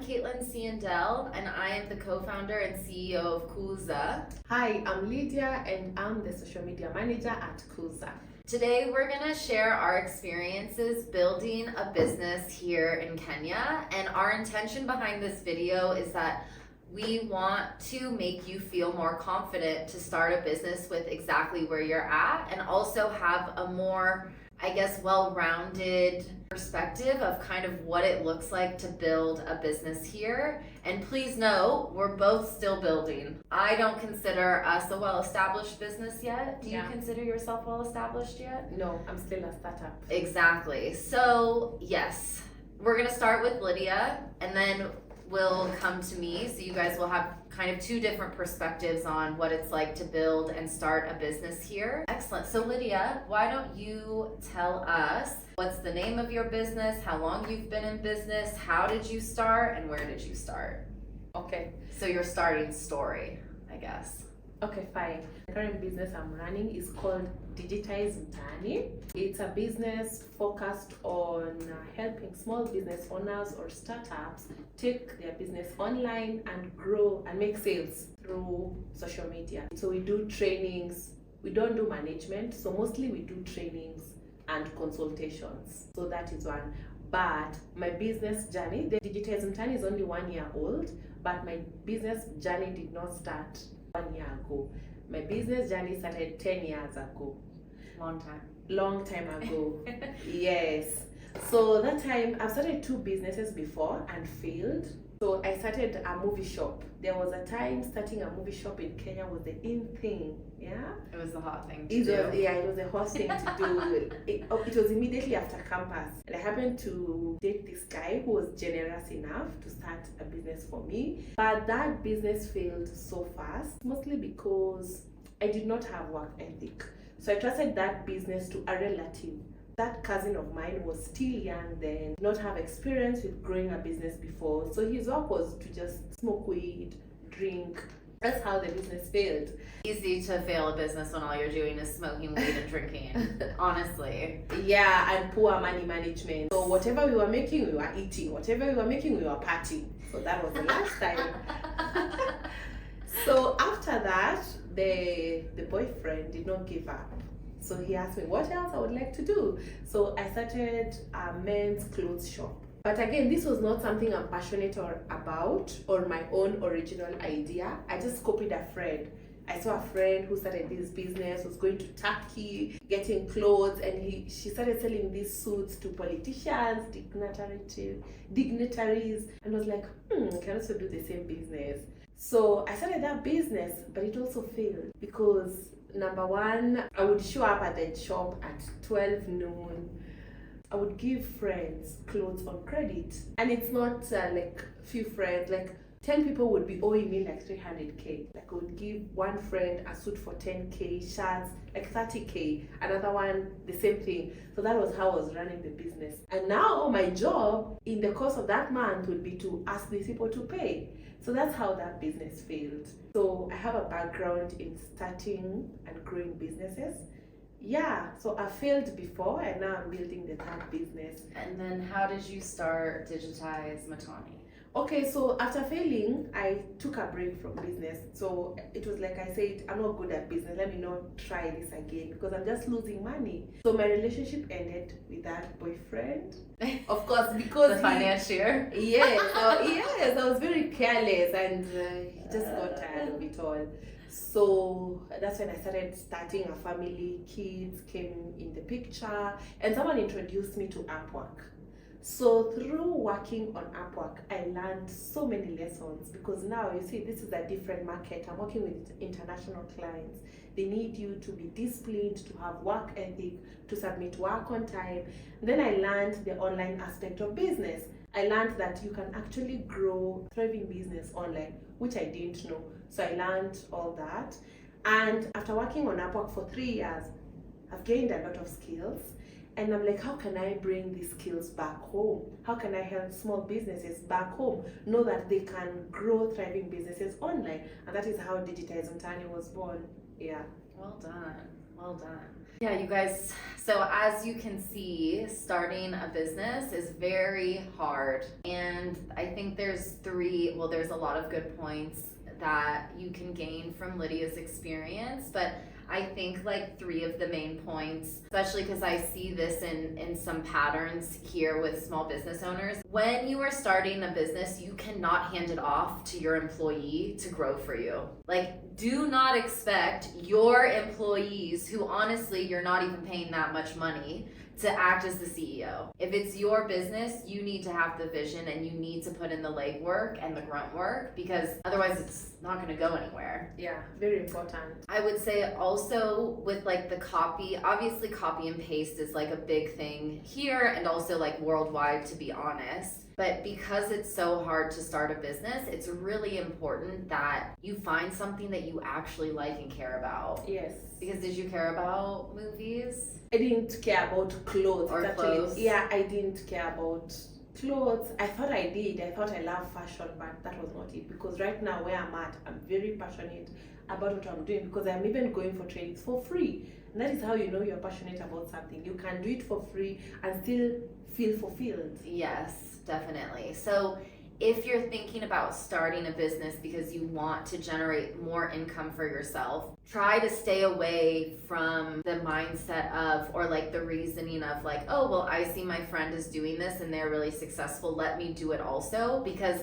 Caitlin Ciandel, and I am the co-founder and CEO of Kuza. Hi, I'm Lydia, and I'm the social media manager at Kuza. Today, we're going to share our experiences building a business here in Kenya, and our intention behind this video is that we want to make you feel more confident to start a business with exactly where you're at, and also have a more, well-rounded perspective of kind of what it looks like to build a business here. And please know, we're both still building. I don't consider us a well-established business yet. Do you consider yourself well-established yet? No, I'm still a startup. Exactly. So, yes, we're gonna start with Lydia, and then will come to me, so you guys will have kind of two different perspectives on what it's like to build and start a business here. Excellent. So Lydia, why don't you tell us what's the name of your business, how long you've been in business, how did you start, and where did you start? Okay. So your starting story, I guess. Okay, fine. The current business I'm running is called Digitize Mtaani. It's a business focused on helping small business owners or startups take their business online and grow and make sales through social media. So we do trainings. We don't do management, so mostly we do trainings and consultations. So that is one. But my business journey, the Digitize Mtaani is only 1 year old, but my business journey did not start 1 year ago. My business journey started 10 years ago. Long time ago. Yes. So that time, I've started 2 businesses before and failed. So I started a movie shop. There was a time starting a movie shop in Kenya was the in thing. Yeah? It was the hot thing to do. It was a hot thing to do. It was immediately after campus. And I happened to date this guy who was generous enough to start a business for me. But that business failed so fast, mostly because I did not have work ethic. So I trusted that business to a relative. That cousin of mine was still young then, did not have experience with growing a business before. So his work was to just smoke weed, drink. That's how the business failed. Easy to fail a business when all you're doing is smoking weed and drinking, honestly. Yeah, and poor money management. So whatever we were making, we were eating. Whatever we were making, we were partying. So that was the lifestyle. So after that, the boyfriend did not give up. So he asked me what else I would like to do. So I started a men's clothes shop. But again, this was not something I'm passionate about or my own original idea. I just copied a friend. I saw a friend who started this business, was going to Turkey, getting clothes, and she started selling these suits to politicians, dignitaries, and was like, I can also do the same business. So I started that business, but it also failed because number one, I would show up at the shop at 12 noon. I would give friends clothes on credit. And it's not like few friends, like 10 people would be owing me like 300K. Like I would give one friend a suit for 10K, shirts, like 30K, another one, the same thing. So that was how I was running the business. And now my job in the course of that month would be to ask these people to pay. So that's how that business failed. So I have a background in starting and growing businesses. Yeah, so I failed before and now I'm building the third business. And then how did you start Digitize Mtaani? Okay, so after failing, I took a break from business. So it was like I said, I'm not good at business. Let me not try this again because I'm just losing money. So my relationship ended with that boyfriend. Of course, because the financier. Yes, I was very careless and he just got tired of it all. So that's when I started starting a family. Kids came in the picture and someone introduced me to Upwork. So through working on Upwork, I learned so many lessons because now you see this is a different market. I'm working with international clients. They need you to be disciplined, to have work ethic, to submit work on time. Then I learned the online aspect of business. I learned that you can actually grow thriving business online, which I didn't know. So I learned all that. And after working on Upwork for 3 years, I've gained a lot of skills. And I'm like, how can I bring these skills back home? How can I help small businesses back home know that they can grow thriving businesses online? And that is how Digitize Mtaani was born. Yeah. Well done. Yeah, you guys, so as you can see, starting a business is very hard. And I think there's there's a lot of good points that you can gain from Lydia's experience, but I think like three of the main points, especially because I see this in some patterns here with small business owners. When you are starting a business, you cannot hand it off to your employee to grow for you. Like, do not expect your employees, who honestly you're not even paying that much money, to act as the CEO. If it's your business, you need to have the vision and you need to put in the legwork and the grunt work, because otherwise it's not going to go anywhere. Yeah, very important. I would say also with like the copy, obviously copy and paste is like a big thing here and also like worldwide, to be honest. But because it's so hard to start a business, it's really important that you find something that you actually like and care about. Yes. Because did you care about movies? I didn't care about clothes. Or clothes? Yeah, I didn't care about clothes. I thought I did. I thought I loved fashion, but that was not it. Because right now where I'm at, I'm very passionate about what I'm doing, because I'm even going for trainings for free. And that is how you know you're passionate about something. You can do it for free and still feel fulfilled. Yes, definitely. So if you're thinking about starting a business because you want to generate more income for yourself, try to stay away from the mindset of, or like the reasoning of like, oh, well, I see my friend is doing this and they're really successful, let me do it also, because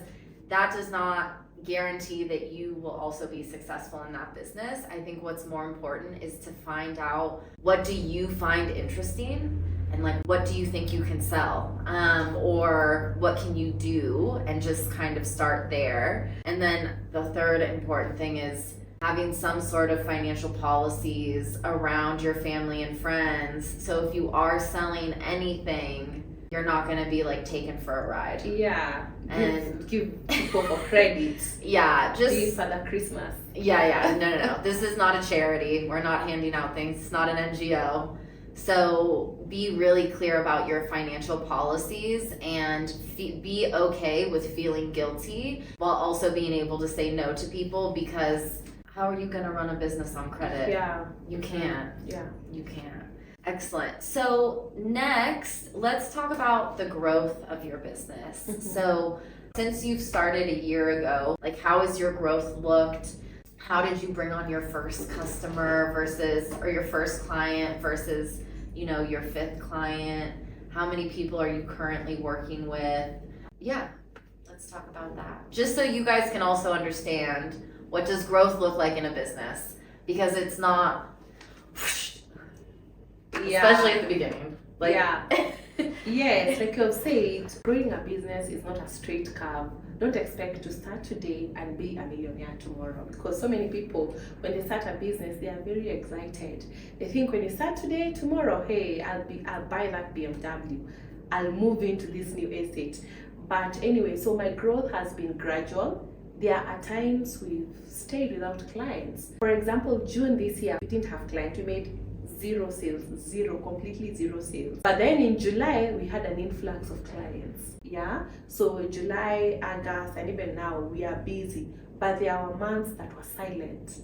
that does not guarantee that you will also be successful in that business. I think what's more important is to find out, what do you find interesting? And like, what do you think you can sell? Or what can you do? And just kind of start there. And then the third important thing is having some sort of financial policies around your family and friends. So if you are selling anything, you're not going to be like taken for a ride. Yeah. And give people for credit. Yeah, just Please, Father Christmas. Yeah. No. This is not a charity. We're not handing out things. It's not an NGO. So be really clear about your financial policies and be okay with feeling guilty while also being able to say no to people, because how are you going to run a business on credit? Yeah. You can't. Yeah. You can't. Excellent. So next, let's talk about the growth of your business. Mm-hmm. So since you've started a year ago, like how has your growth looked? How did you bring on your first customer or your first client versus, your fifth client? How many people are you currently working with? Yeah, let's talk about that. Just so you guys can also understand, what does growth look like in a business? Because it's not, especially at the beginning. Yes, like you've said, growing a business is not a straight curve. Don't expect to start today and be a millionaire tomorrow, because so many people, when they start a business, they are very excited. They think when you start today, tomorrow, hey, I'll buy that BMW, I'll move into this new estate. But anyway, so my growth has been gradual. There are times we've stayed without clients. For example, June this year, we didn't have clients. We made zero sales, completely zero sales. But then in July, we had an influx of clients. Yeah, so July, August, and even now we are busy. But there are months that were silent.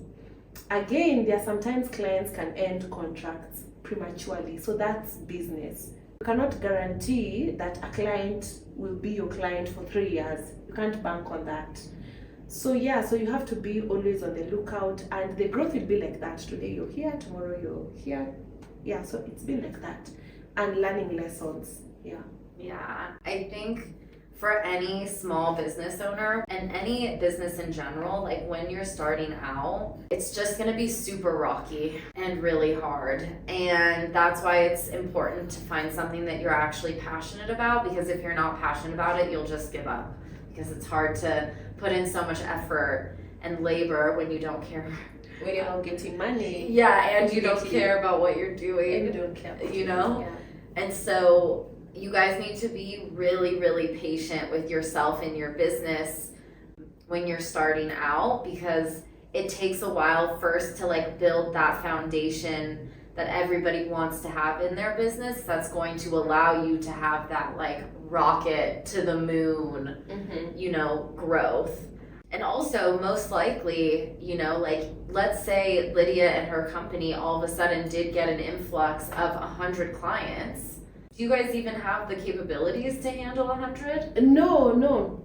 Again, there are sometimes clients can end contracts prematurely. So that's business. You cannot guarantee that a client will be your client for 3 years. You can't bank on that. So you have to be always on the lookout, and the growth will be like that. Today you're here, tomorrow you're here. Yeah, so it's been like that. And learning lessons. Yeah, I think for any small business owner and any business in general, like when you're starting out, it's just gonna be super rocky and really hard. And that's why it's important to find something that you're actually passionate about, because if you're not passionate about it, you'll just give up, because it's hard to put in so much effort and labor when you don't care. When you're not getting money. Yeah, and you don't care about what you're doing. And you don't care. Yeah. And so you guys need to be really, really patient with yourself and your business when you're starting out, because it takes a while first to like build that foundation that everybody wants to have in their business, that's going to allow you to have that like rocket to the moon, growth. And also, most likely, you know, like, let's say Lydia and her company all of a sudden did get an influx of 100 clients. Do you guys even have the capabilities to handle 100? No.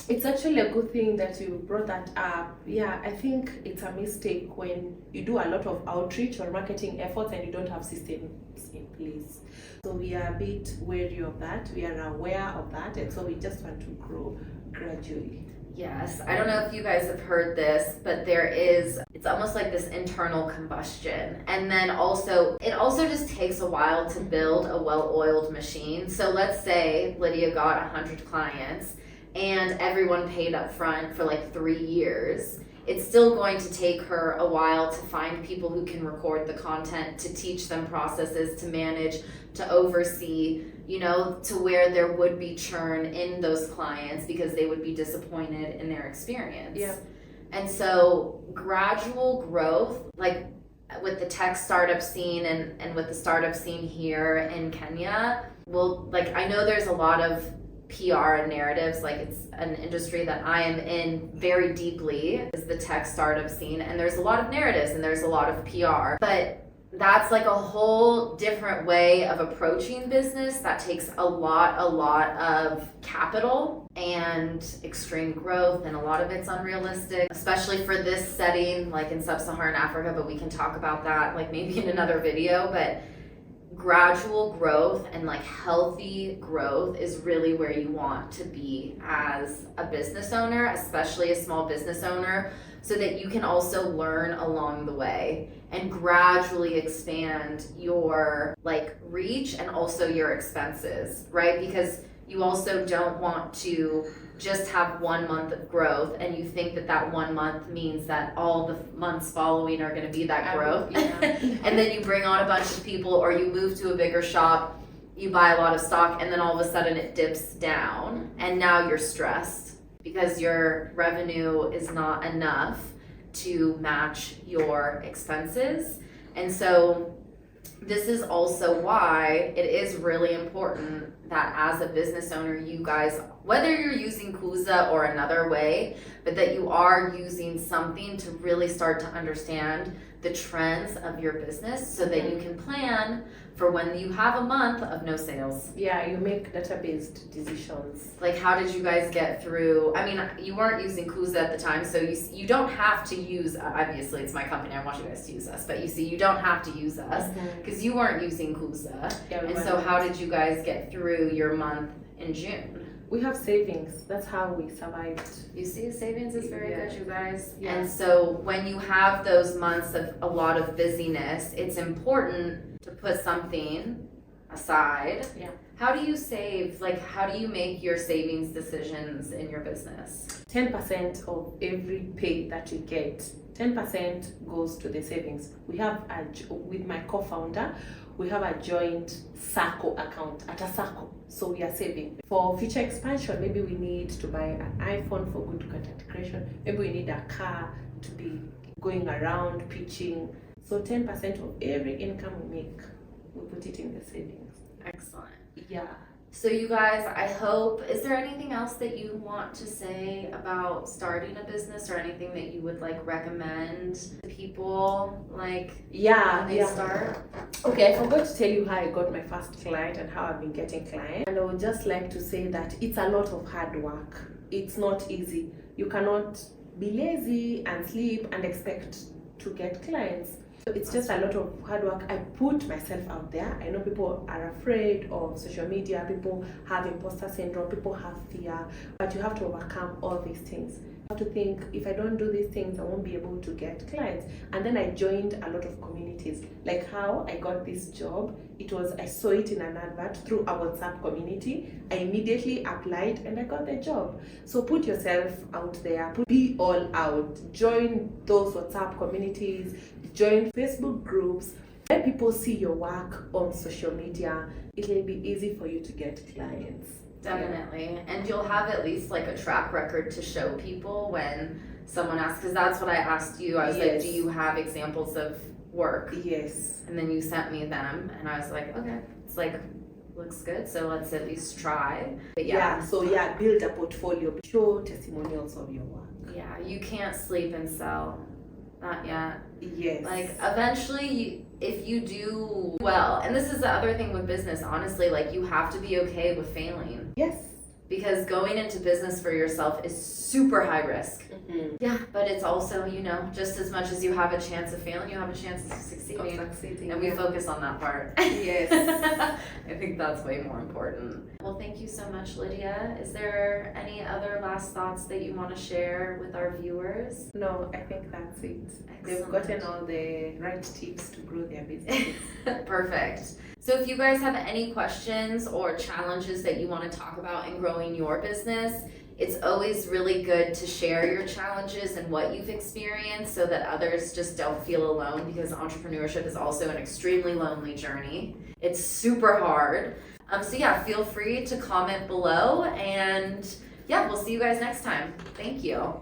It's actually a good thing that you brought that up. Yeah, I think it's a mistake when you do a lot of outreach or marketing efforts and you don't have systems in place. So we are a bit wary of that. We are aware of that, and so we just want to grow gradually. Yes, I don't know if you guys have heard this, but it's almost like this internal combustion. And then also, it also just takes a while to build a well-oiled machine. So let's say Lydia got 100 clients and everyone paid up front for like 3 years. It's still going to take her a while to find people who can record the content, to teach them processes, to manage, to oversee, you know, to where there would be churn in those clients because they would be disappointed in their experience. Yeah. And so gradual growth, like with the tech startup scene and with the startup scene here in Kenya, I know there's a lot of PR and narratives, like it's an industry that I am in very deeply, is the tech startup scene, and there's a lot of narratives and there's a lot of PR, but that's like a whole different way of approaching business that takes a lot of capital and extreme growth, and a lot of it's unrealistic, especially for this setting, like in sub-Saharan Africa, but we can talk about that like maybe in another video. But gradual growth and like healthy growth is really where you want to be as a business owner, especially a small business owner, so that you can also learn along the way and gradually expand your like reach and also your expenses, right? Because you also don't want to just have 1 month of growth and you think that 1 month means that all the months following are going to be that growth. Yeah. And then you bring on a bunch of people, or you move to a bigger shop, you buy a lot of stock, and then all of a sudden it dips down and now you're stressed because your revenue is not enough to match your expenses. And so this is also why it is really important that as a business owner, you guys, whether you're using Kuza or another way, but that you are using something to really start to understand the trends of your business so that you can plan for when you have a month of no sales. Yeah, you make data-based decisions. Like, how did you guys get through? I mean, you weren't using Kuza at the time, so you don't have to use, obviously it's my company, I want you guys to use us, but you don't have to use us because you weren't using Kuza. Yeah, and so how did you guys get through your month in June? We have savings. That's how we survived. You see, savings is very good, you guys. Yeah. And so when you have those months of a lot of busyness, it's important to put something aside. Yeah. How do you save? Like, how do you make your savings decisions in your business? 10% of every pay that you get, 10% goes to the savings. We have with my co-founder, we have a joint SACCO account at a SACCO. So we are saving. For future expansion, maybe we need to buy an iPhone for good content creation. Maybe we need a car to be going around pitching. So 10% of every income we make, we put it in the savings. Excellent. Yeah. So you guys, I hope, is there anything else that you want to say about starting a business, or anything that you would like recommend to people like when they start? Okay, I forgot to tell you how I got my first client and how I've been getting clients. And I would just like to say that it's a lot of hard work. It's not easy. You cannot be lazy and sleep and expect to get clients. It's just a lot of hard work. I put myself out there. I know people are afraid of social media, people have imposter syndrome, people have fear, but you have to overcome all these things. You have to think, if I don't do these things, I won't be able to get clients. And then I joined a lot of communities. Like how I got this job, I saw it in an advert through a WhatsApp community. I immediately applied and I got the job. So put yourself out there, be all out, join those WhatsApp communities, join Facebook groups, let people see your work on social media. It'll be easy for you to get clients. Definitely. Yeah. And you'll have at least like a track record to show people when someone asks, because that's what I asked you. I was like, do you have examples of work? Yes. And then you sent me them and I was like, okay. It's like Looks good. So let's at least try. But So build a portfolio, show testimonials of your work. Yeah, you can't sleep and sell. Not yet. Yes. Like eventually, if you do well, and this is the other thing with business, honestly, like you have to be okay with failing. Yes. Because going into business for yourself is super high risk. Mm-hmm. Yeah, but it's also, just as much as you have a chance of failing, you have a chance of succeeding. And we focus on that part. Yes. I think that's way more important. Well, thank you so much, Lydia. Is there any other last thoughts that you want to share with our viewers? No, I think that's it. Excellent. They've gotten all the right tips to grow their businesses. Perfect. So if you guys have any questions or challenges that you want to talk about in growing your business, it's always really good to share your challenges and what you've experienced so that others just don't feel alone, because entrepreneurship is also an extremely lonely journey. It's super hard. So feel free to comment below, and we'll see you guys next time. Thank you.